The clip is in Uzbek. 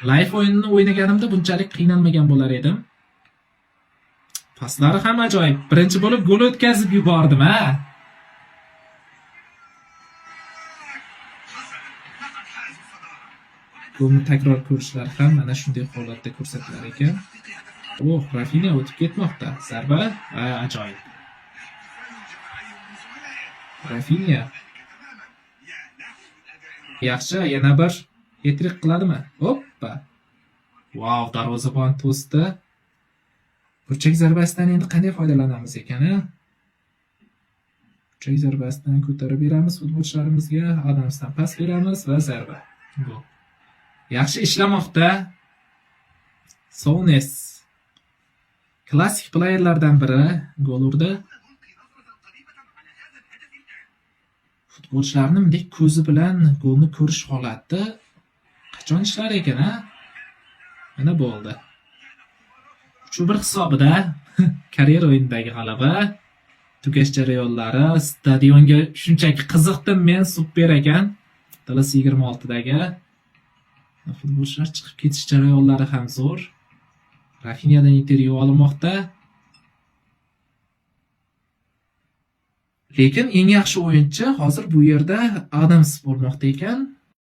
Live o'yinini o'ynaganimda bunchalik qiynalmagan bo'lar edim. Paslari ham ajoyib. Birinchi bo'lib gol o'tkazib yubordim, ha. Buni takror ko'rishlar ham mana shunday holatda ko'rsatilar ekan. Rafinha o'tib ketmoqda. Zarba ajoyib. Rafinha. Yaxshi, yana bir hat-trick qiladimi? Hoppa. Wow, darvozabon to'sdi. Burchak zarbasidan endi qanday foydalanamiz ekan, ha? Burchak zarbasidan ko'tarib beramiz futbolchilarimizga, Adamsdan pas beramiz va zarba. Gol. Yaxshi ishlamoqda. Sones. Klassik playerlardan biri gol urdi. Futbolchilarning bunday ko'zi bilan golni ko'rish holati qachon ishlar ekan, ha? Mana bo'ldi. 3-1 hisobida Koreya o'yinidagi g'alaba. Tugash jarayonlari stadionga shunchaki qiziqdim men, super ekan. Dalas 26dagi futbolchilar chiqib ketish jarayonlari ham zo'r. Rafinhadan intervyu olmoqda. Lekin eng yaxshi o'yinchi hozir bu yerda Adams bo'lmoqda ekan.